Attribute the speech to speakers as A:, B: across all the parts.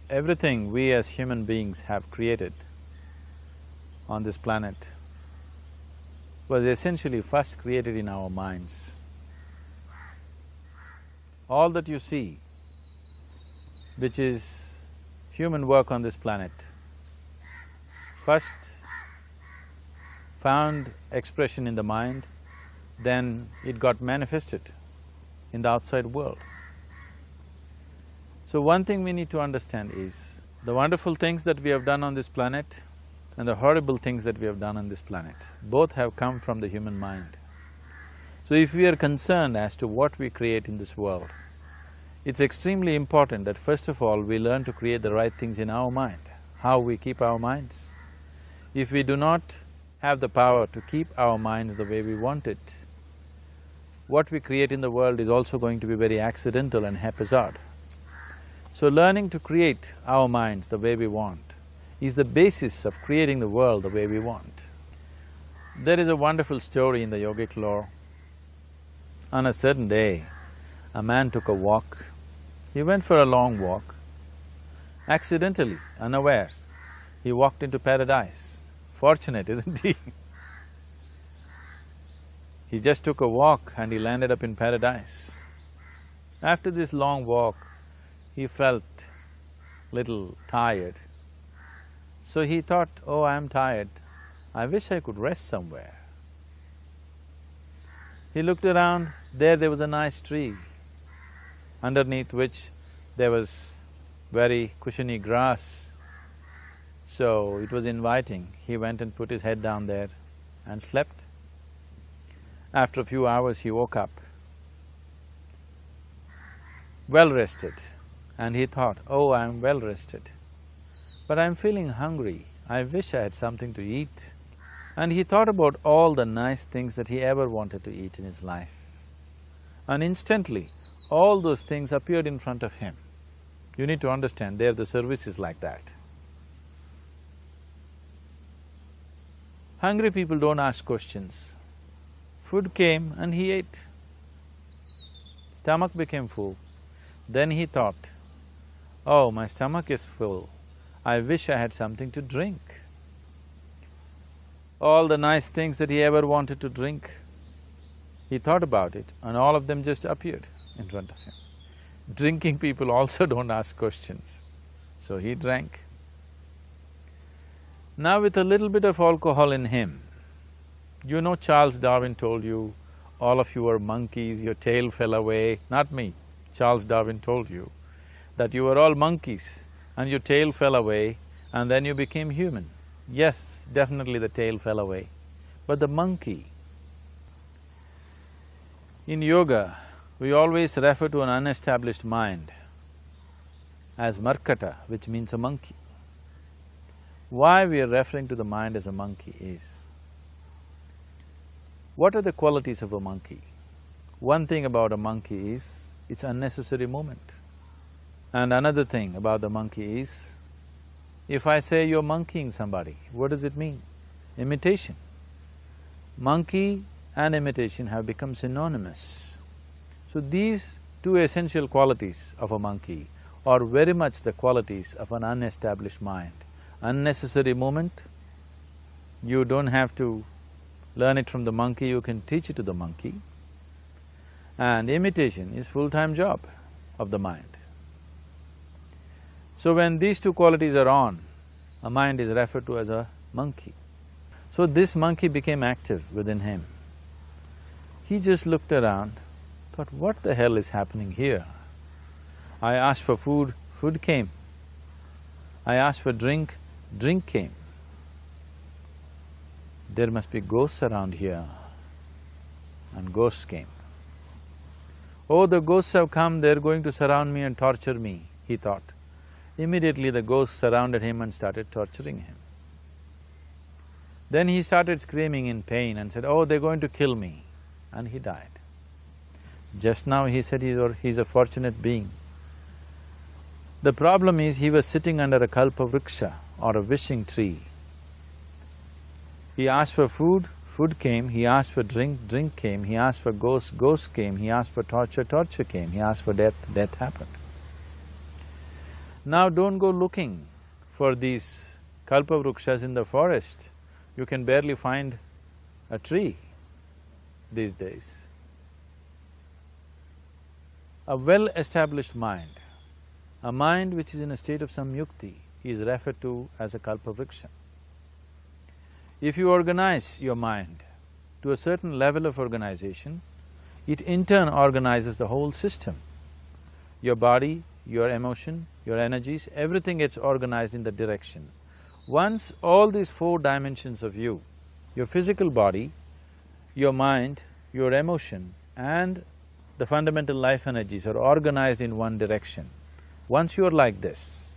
A: Everything we as human beings have created on this planet was essentially first created in our minds. All that you see, which is human work on this planet, first found expression in the mind, then it got manifested in the outside world. So one thing we need to understand is, the wonderful things that we have done on this planet and the horrible things that we have done on this planet, both have come from the human mind. So if we are concerned as to what we create in this world, it's extremely important that first of all we learn to create the right things in our mind. How we keep our minds? If we do not have the power to keep our minds the way we want it, what we create in the world is also going to be very accidental and haphazard. So learning to create our minds the way we want is the basis of creating the world the way we want. There is a wonderful story in the yogic lore. On a certain day, a man took a walk. He went for a long walk. Accidentally, unawares, he walked into paradise. Fortunate, isn't he? He just took a walk and he landed up in paradise. After this long walk, he felt little tired. So he thought, oh, I'm tired, I wish I could rest somewhere. He looked around, there was a nice tree, underneath which there was very cushiony grass. So it was inviting. He went and put his head down there and slept. After a few hours he woke up, well rested, and he thought, oh, I'm well rested, but I'm feeling hungry, I wish I had something to eat. And he thought about all the nice things that he ever wanted to eat in his life. And instantly, all those things appeared in front of him. You need to understand, there the service is like that. Hungry people don't ask questions. Food came and he ate. Stomach became full. Then he thought, oh, my stomach is full, I wish I had something to drink. All the nice things that he ever wanted to drink, he thought about it and all of them just appeared in front of him. Drinking people also don't ask questions, so he drank. Now with a little bit of alcohol in him, you know Charles Darwin told you, all of you are monkeys, your tail fell away. Not me, Charles Darwin told you that you were all monkeys and your tail fell away and then you became human. Yes, definitely the tail fell away, but the monkey… In yoga, we always refer to an unestablished mind as markata, which means a monkey. Why we are referring to the mind as a monkey is, what are the qualities of a monkey? One thing about a monkey is, it's unnecessary movement. And another thing about the monkey is, if I say you're monkeying somebody, what does it mean? Imitation. Monkey and imitation have become synonymous. So these two essential qualities of a monkey are very much the qualities of an unestablished mind. Unnecessary movement, you don't have to learn it from the monkey, you can teach it to the monkey. And imitation is full-time job of the mind. So when these two qualities are on, a mind is referred to as a monkey. So this monkey became active within him. He just looked around, thought, what the hell is happening here? I asked for food, food came. I asked for drink, drink came. There must be ghosts around here, and ghosts came. Oh, the ghosts have come, they're going to surround me and torture me, he thought. Immediately the ghosts surrounded him and started torturing him. Then he started screaming in pain and said, oh, they're going to kill me, and he died. Just now he said he's a fortunate being. The problem is he was sitting under a kalpa vriksha or a wishing tree. He asked for food, food came, he asked for drink, drink came, he asked for ghost, ghost came, he asked for torture, torture came, he asked for death, death happened. Now don't go looking for these kalpavrukshas in the forest. You can barely find a tree these days. A well-established mind, a mind which is in a state of samyukti, is referred to as a kalpavriksha. If you organize your mind to a certain level of organization, it in turn organizes the whole system. Your body, your emotion, your energies, everything gets organized in that direction. Once all these four dimensions of you, your physical body, your mind, your emotion and the fundamental life energies are organized in one direction, once you are like this,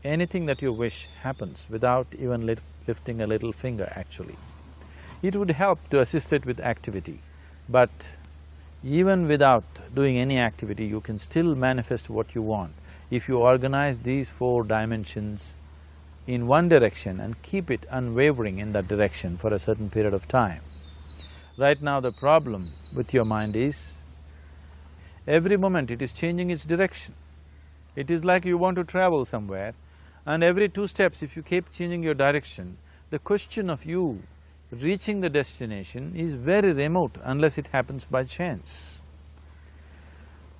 A: anything that you wish happens without even lifting a little finger actually. It would help to assist it with activity, but even without doing any activity, you can still manifest what you want if you organize these four dimensions in one direction and keep it unwavering in that direction for a certain period of time. Right now the problem with your mind is, every moment it is changing its direction. It is like you want to travel somewhere and every 2 steps if you keep changing your direction, the question of you reaching the destination is very remote unless it happens by chance.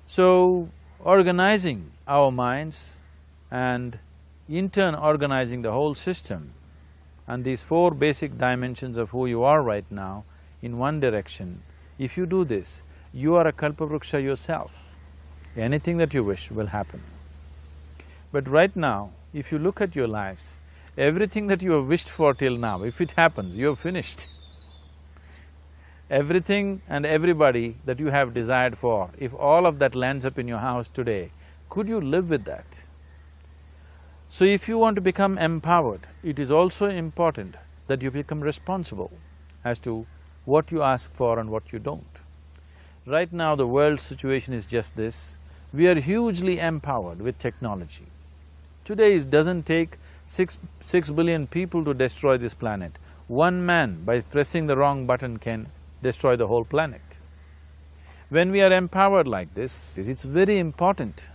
A: So, organizing our minds and in turn organizing the whole system and these 4 basic dimensions of who you are right now in one direction, if you do this, you are a kalpavruksha yourself. Anything that you wish will happen. But right now, if you look at your lives, everything that you have wished for till now, if it happens, you have finished. Everything and everybody that you have desired for, if all of that lands up in your house today, could you live with that? So if you want to become empowered, it is also important that you become responsible as to what you ask for and what you don't. Right now the world's situation is just this, we are hugely empowered with technology. Today it doesn't take six billion people to destroy this planet. One man by pressing the wrong button can destroy the whole planet. When we are empowered like this, it's very important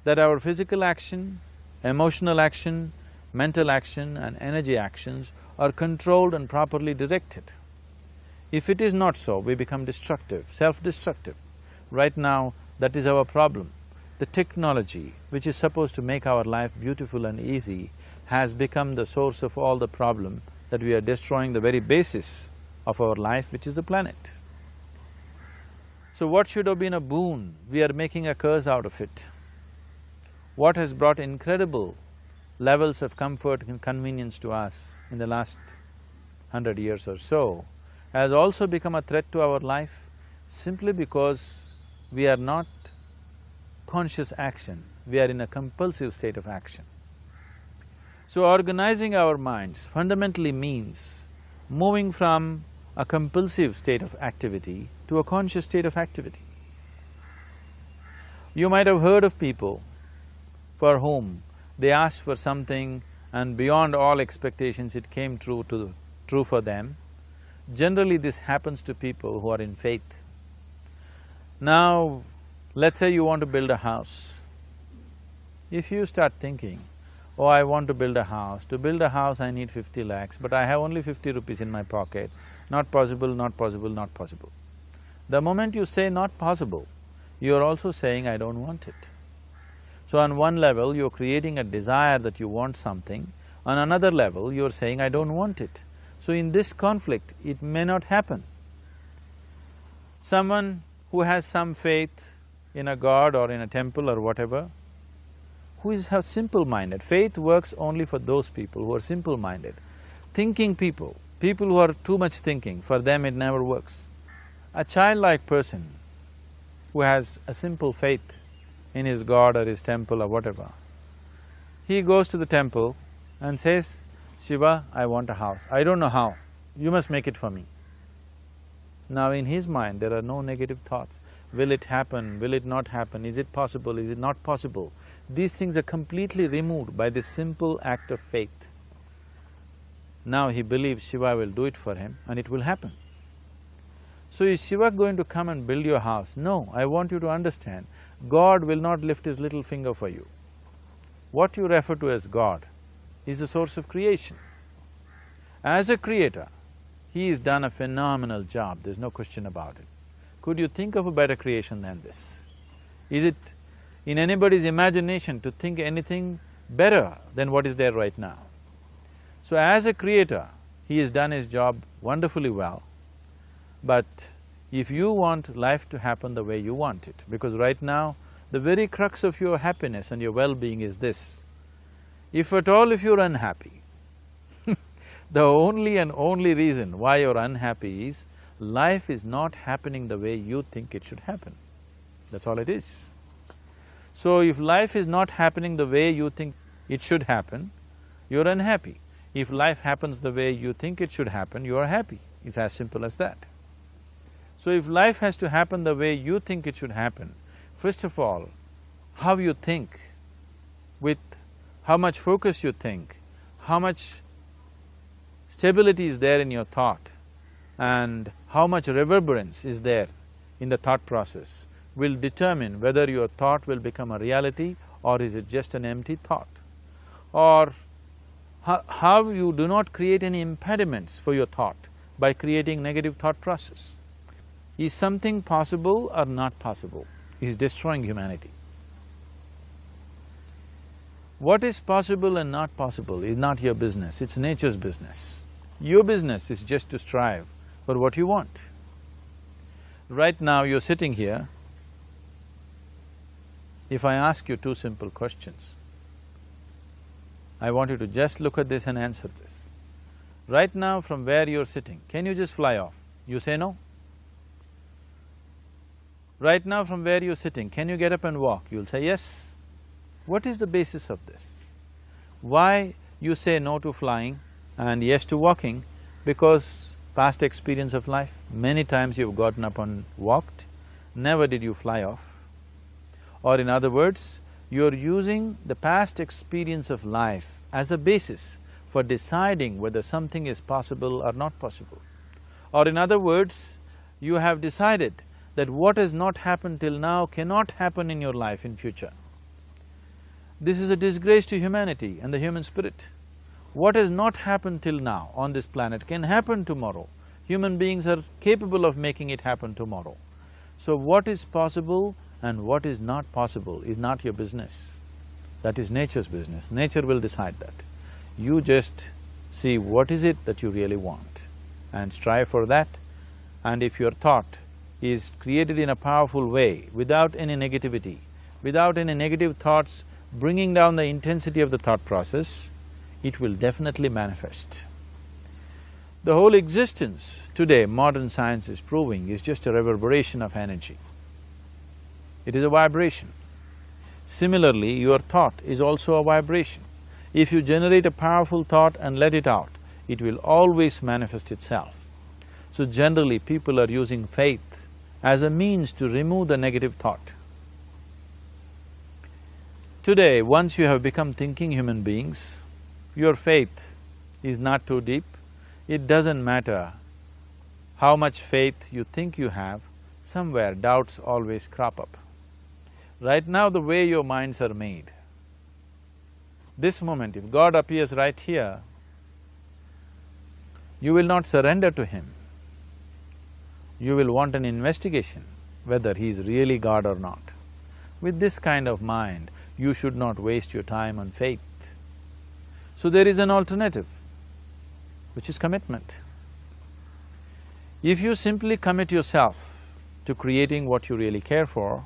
A: that our physical action, emotional action, mental action and energy actions are controlled and properly directed. If it is not so, we become destructive, self-destructive. Right now, that is our problem. The technology, which is supposed to make our life beautiful and easy, has become the source of all the problem that we are destroying the very basis of our life, which is the planet. So what should have been a boon, we are making a curse out of it. What has brought incredible levels of comfort and convenience to us in the last 100 years or so, has also become a threat to our life simply because we are not conscious action, we are in a compulsive state of action. So organizing our minds fundamentally means moving from a compulsive state of activity to a conscious state of activity. You might have heard of people for whom they asked for something and beyond all expectations it came true for them. Generally this happens to people who are in faith. Now, let's say you want to build a house. If you start thinking, oh, I want to build a house, to build a house I need 50 lakhs, but I have only 50 rupees in my pocket, not possible, not possible, not possible. The moment you say not possible, you are also saying I don't want it. So on one level, you're creating a desire that you want something, on another level, you're saying I don't want it. So in this conflict, it may not happen. Someone who has some faith in a god or in a temple or whatever, who is simple-minded, faith works only for those people who are simple-minded. Thinking people who are too much thinking, for them it never works. A childlike person who has a simple faith in his god or his temple or whatever, he goes to the temple and says, Shiva, I want a house. I don't know how, you must make it for me. Now in his mind there are no negative thoughts. Will it happen? Will it not happen? Is it possible? Is it not possible? These things are completely removed by this simple act of faith. Now he believes Shiva will do it for him and it will happen. So is Shiva going to come and build your house? No, I want you to understand, God will not lift his little finger for you. what you refer to as God is the source of creation. As a creator, he has done a phenomenal job, there's no question about it. Could you think of a better creation than this? Is it in anybody's imagination to think anything better than what is there right now? So as a creator, he has done his job wonderfully well, but if you want life to happen the way you want it, because right now, the very crux of your happiness and your well-being is this. If at all if you're unhappy, the only and only reason why you're unhappy is life is not happening the way you think it should happen. That's all it is. So if life is not happening the way you think it should happen, you're unhappy. If life happens the way you think it should happen, you are happy. It's as simple as that. So if life has to happen the way you think it should happen, first of all, how you think, with how much focus you think, how much stability is there in your thought, and how much reverberance is there in the thought process will determine whether your thought will become a reality or is it just an empty thought. Or how you do not create any impediments for your thought by creating negative thought process. Is something possible or not possible? Is destroying humanity. What is possible and not possible is not your business, it's nature's business. Your business is just to strive for what you want. Right now you're sitting here, if I ask you two simple questions, I want you to just look at this and answer this. Right now from where you're sitting, can you just fly off? You say no. Right now from where you're sitting, can you get up and walk? You'll say yes. What is the basis of this? Why you say no to flying and yes to walking? Because past experience of life, many times you've gotten up and walked, never did you fly off. Or in other words, you're using the past experience of life as a basis for deciding whether something is possible or not possible. Or in other words, you have decided that what has not happened till now cannot happen in your life in future. This is a disgrace to humanity and the human spirit. What has not happened till now on this planet can happen tomorrow. Human beings are capable of making it happen tomorrow. So what is possible and what is not possible is not your business. That is nature's business. Nature will decide that. You just see what is it that you really want and strive for that. And if your thought is created in a powerful way, without any negativity, without any negative thoughts bringing down the intensity of the thought process, it will definitely manifest. The whole existence today, modern science is proving, is just a reverberation of energy. It is a vibration. Similarly, your thought is also a vibration. If you generate a powerful thought and let it out, it will always manifest itself. So generally, people are using faith as a means to remove the negative thought. Today, once you have become thinking human beings, your faith is not too deep. It doesn't matter how much faith you think you have, somewhere doubts always crop up. Right now, the way your minds are made, this moment, if God appears right here, you will not surrender to Him. You will want an investigation whether He is really God or not. With this kind of mind, you should not waste your time on faith. So there is an alternative, which is commitment. If you simply commit yourself to creating what you really care for,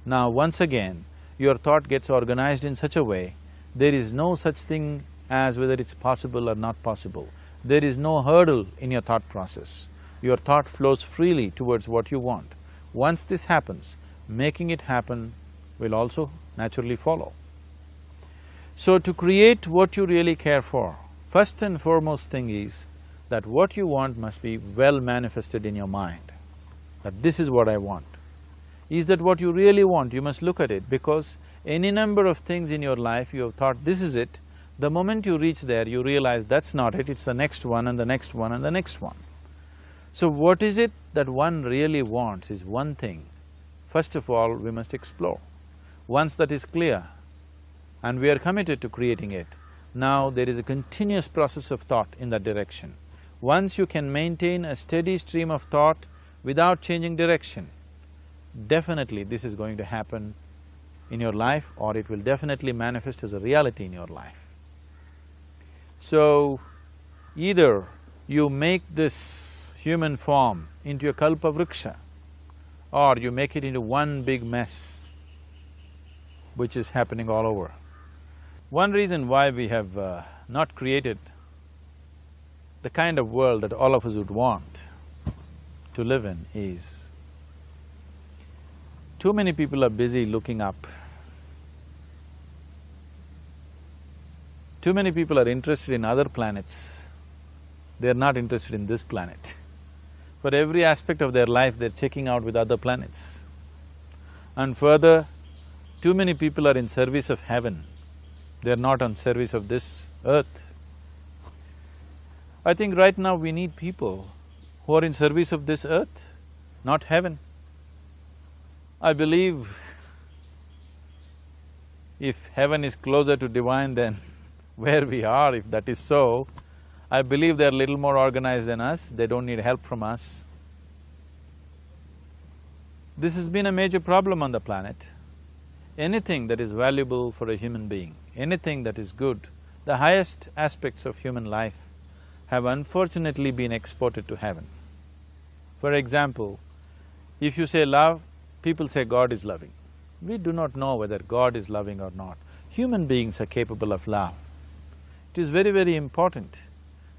A: now once again, your thought gets organized in such a way, there is no such thing as whether it's possible or not possible. There is no hurdle in your thought process. Your thought flows freely towards what you want. Once this happens, making it happen will also naturally follow. So to create what you really care for, first and foremost thing is that what you want must be well manifested in your mind, that this is what I want. Is that what you really want? You must look at it, because any number of things in your life you have thought, this is it, the moment you reach there, you realize that's not it, it's the next one and the next one and the next one. So what is it that one really wants is one thing. First of all, we must explore. Once that is clear, and we are committed to creating it. Now there is a continuous process of thought in that direction. Once you can maintain a steady stream of thought without changing direction, definitely this is going to happen in your life, or it will definitely manifest as a reality in your life. So, either you make this human form into a kalpa vriksha, or you make it into one big mess, which is happening all over. One reason why we have not created the kind of world that all of us would want to live in is, too many people are busy looking up. Too many people are interested in other planets, they're not interested in this planet. For every aspect of their life, they're checking out with other planets. And further, too many people are in service of heaven, they're not on service of this earth. I think right now we need people who are in service of this earth, not heaven. I believe if heaven is closer to divine than where we are, if that is so, I believe they're little more organized than us, they don't need help from us. This has been a major problem on the planet. Anything that is valuable for a human being, anything that is good, the highest aspects of human life have unfortunately been exported to heaven. For example, if you say love, people say God is loving. We do not know whether God is loving or not. Human beings are capable of love. It is very, very important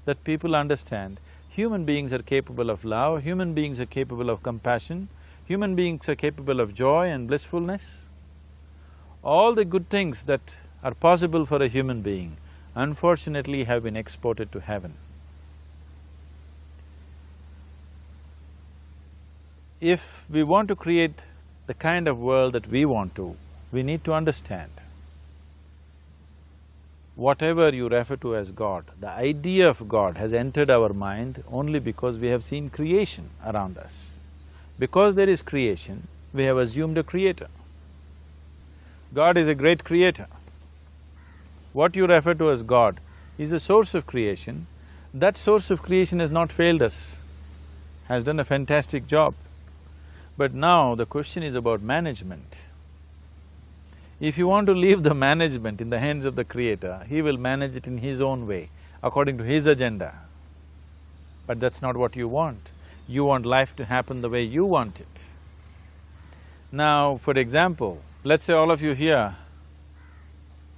A: that people understand human beings are capable of love, human beings are capable of compassion, human beings are capable of joy and blissfulness. All the good things that are possible for a human being, unfortunately have been exported to heaven. If we want to create the kind of world that we want to, we need to understand whatever you refer to as God, the idea of God has entered our mind only because we have seen creation around us. Because there is creation, we have assumed a creator. God is a great creator. What you refer to as God is the source of creation. That source of creation has not failed us, has done a fantastic job. But now the question is about management. If you want to leave the management in the hands of the Creator, He will manage it in His own way, according to His agenda. But that's not what you want. You want life to happen the way you want it. Now, for example, let's say all of you here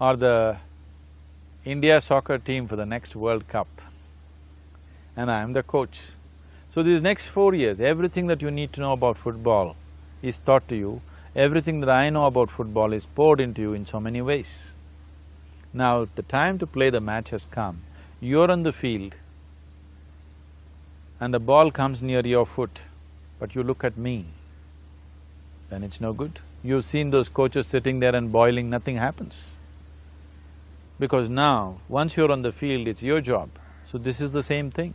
A: are the India soccer team for the next World Cup, and I am the coach. So these next 4 years, everything that you need to know about football is taught to you. Everything that I know about football is poured into you in so many ways. Now, the time to play the match has come. You're on the field and the ball comes near your foot, but you look at me, then it's no good. You've seen those coaches sitting there and boiling, nothing happens. Because now, once you're on the field, it's your job. So this is the same thing.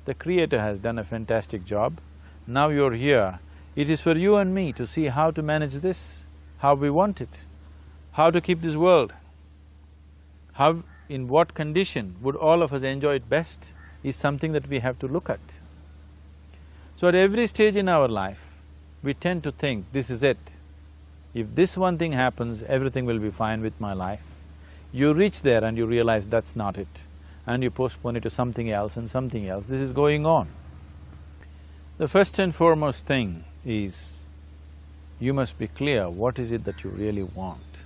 A: The Creator has done a fantastic job. Now you're here, it is for you and me to see how to manage this, how we want it, how to keep this world, how… in what condition would all of us enjoy it best is something that we have to look at. So at every stage in our life, we tend to think, this is it. If this one thing happens, everything will be fine with my life. You reach there and you realize that's not it, and you postpone it to something else and something else. This is going on. The first and foremost thing is, you must be clear what is it that you really want.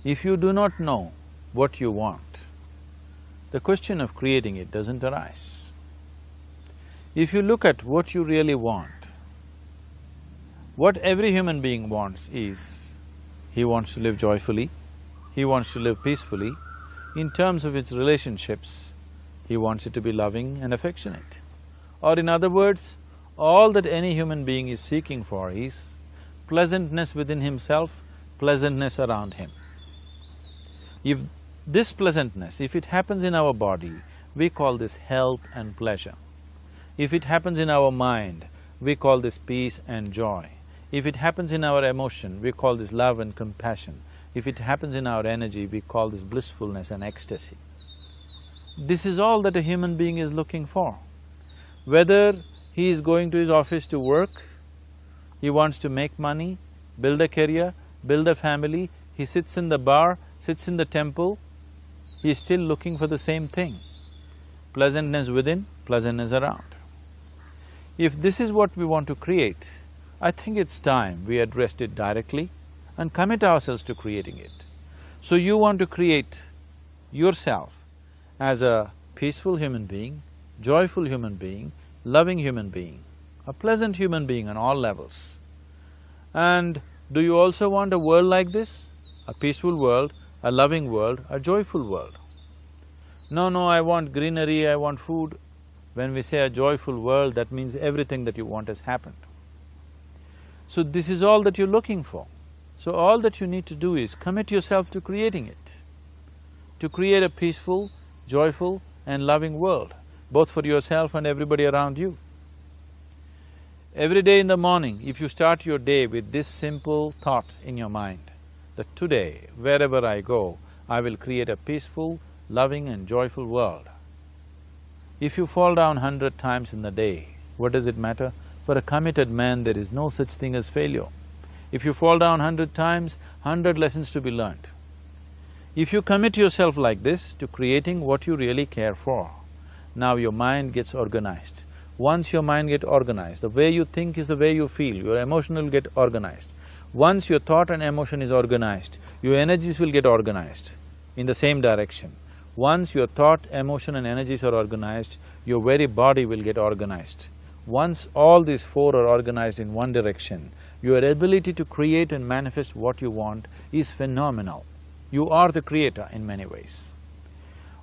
A: If you do not know what you want, the question of creating it doesn't arise. If you look at what you really want, what every human being wants is, he wants to live joyfully, he wants to live peacefully. In terms of its relationships, he wants it to be loving and affectionate. Or in other words, all that any human being is seeking for is pleasantness within himself, pleasantness around him. If this pleasantness, if it happens in our body, we call this health and pleasure. If it happens in our mind, we call this peace and joy. If it happens in our emotion, we call this love and compassion. if it happens in our energy, we call this blissfulness and ecstasy. This is all that a human being is looking for. Whether he is going to his office to work, he wants to make money, build a career, build a family, he sits in the bar, sits in the temple, he is still looking for the same thing. Pleasantness within, pleasantness around. If this is what we want to create, I think it's time we addressed it directly and commit ourselves to creating it. So you want to create yourself as a peaceful human being, joyful human being, loving human being, a pleasant human being on all levels. And do you also want a world like this? A peaceful world, a loving world, a joyful world? No, I want greenery, I want food. When we say a joyful world, that means everything that you want has happened. So this is all that you're looking for. So all that you need to do is commit yourself to creating it, to create a peaceful, joyful and loving world, both for yourself and everybody around you. Every day in the morning, if you start your day with this simple thought in your mind, that today, wherever I go, I will create a peaceful, loving and joyful world. If you fall down 100 times in the day, what does it matter? For a committed man, there is no such thing as failure. If you fall down 100 times, 100 lessons to be learnt. If you commit yourself like this to creating what you really care for, now your mind gets organized. Once your mind gets organized, the way you think is the way you feel, your emotion will get organized. Once your thought and emotion is organized, your energies will get organized in the same direction. Once your thought, emotion and energies are organized, your very body will get organized. Once all these four are organized in one direction, your ability to create and manifest what you want is phenomenal. You are the creator in many ways.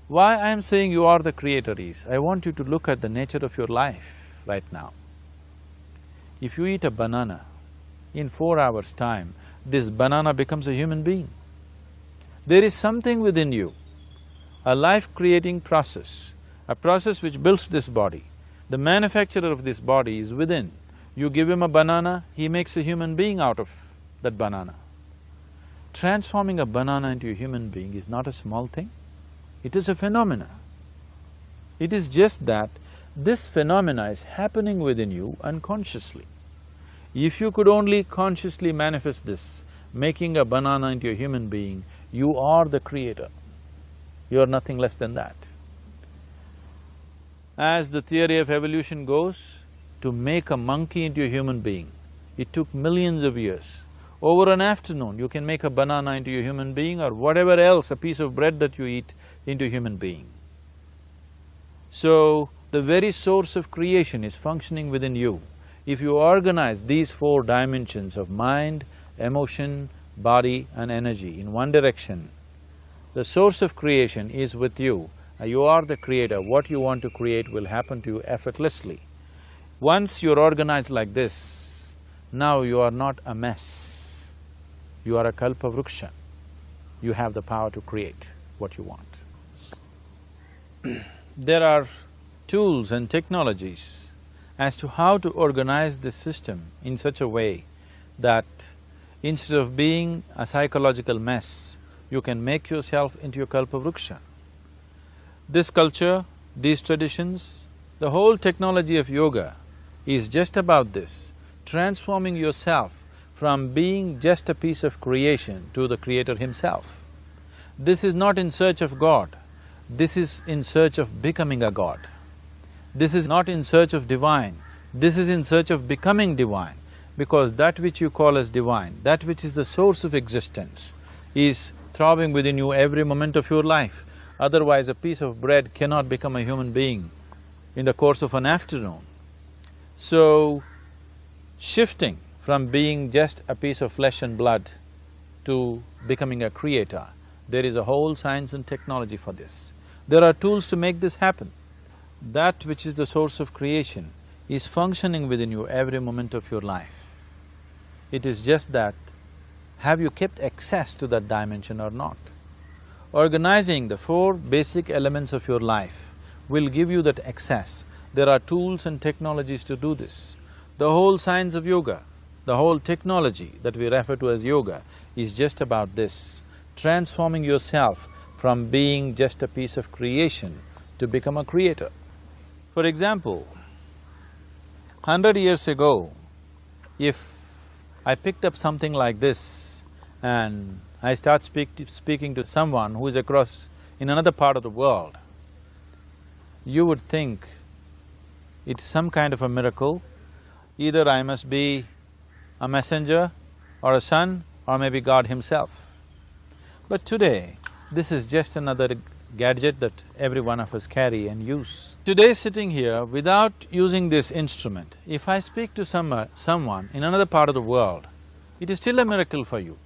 A: Why I am saying you are the creator is, I want you to look at the nature of your life right now. If you eat a banana, in 4 hours' time, this banana becomes a human being. There is something within you, a life-creating process, a process which builds this body. The manufacturer of this body is within. You give him a banana, he makes a human being out of that banana. Transforming a banana into a human being is not a small thing, it is a phenomena. It is just that this phenomena is happening within you unconsciously. If you could only consciously manifest this, making a banana into a human being, you are the creator. You are nothing less than that. As the theory of evolution goes, to make a monkey into a human being, it took millions of years. Over an afternoon, you can make a banana into a human being or whatever else, a piece of bread that you eat, into a human being. So, the very source of creation is functioning within you. If you organize these 4 dimensions of mind, emotion, body and energy in one direction, the source of creation is with you. You are the creator. What you want to create will happen to you effortlessly. Once you're organized like this, now you are not a mess. You are a kalpavruksha. You have the power to create what you want. There are tools and technologies as to how to organize this system in such a way that instead of being a psychological mess, you can make yourself into a kalpavruksha. This culture, these traditions, the whole technology of yoga is just about this, transforming yourself from being just a piece of creation to the creator himself. This is not in search of God, this is in search of becoming a God. This is not in search of divine, this is in search of becoming divine, because that which you call as divine, that which is the source of existence, is throbbing within you every moment of your life. Otherwise, a piece of bread cannot become a human being in the course of an afternoon. So, shifting from being just a piece of flesh and blood to becoming a creator, there is a whole science and technology for this. There are tools to make this happen. That which is the source of creation is functioning within you every moment of your life. It is just that, have you kept access to that dimension or not? Organizing the 4 basic elements of your life will give you that access. There are tools and technologies to do this. The whole science of yoga, the whole technology that we refer to as yoga, is just about this, transforming yourself from being just a piece of creation to become a creator. For example, 100 years ago, if I picked up something like this and I start speaking to someone who is across in another part of the world, you would think it's some kind of a miracle. Either I must be a messenger or a son or maybe God himself. But today, this is just another gadget that every one of us carry and use. Today sitting here, without using this instrument, if I speak to someone in another part of the world, it is still a miracle for you.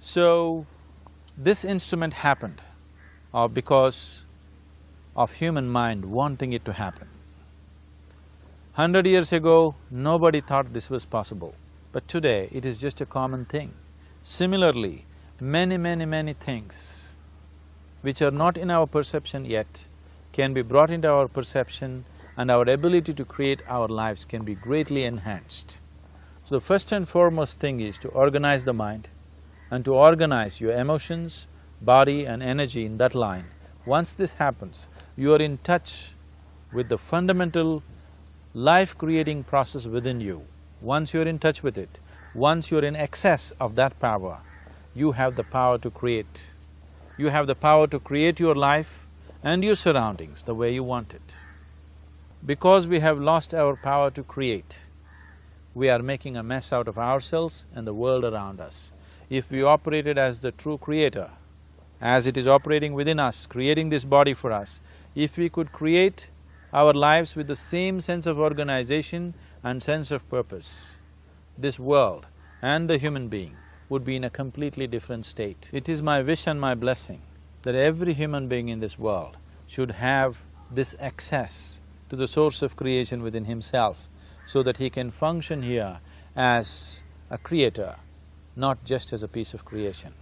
A: So, this instrument happened because of human mind wanting it to happen. 100 years ago, nobody thought this was possible, but today it is just a common thing. Similarly, many things which are not in our perception yet can be brought into our perception, and our ability to create our lives can be greatly enhanced. So the first and foremost thing is to organize the mind and to organize your emotions, body and energy in that line. Once this happens, you are in touch with the fundamental life-creating process within you. Once you're in touch with it, once you're in excess of that power, you have the power to create. You have the power to create your life and your surroundings the way you want it. Because we have lost our power to create, we are making a mess out of ourselves and the world around us. If we operated as the true creator, as it is operating within us, creating this body for us, if we could create our lives with the same sense of organization and sense of purpose, this world and the human being would be in a completely different state. It is my wish and my blessing that every human being in this world should have this access to the source of creation within himself, so that he can function here as a creator, not just as a piece of creation.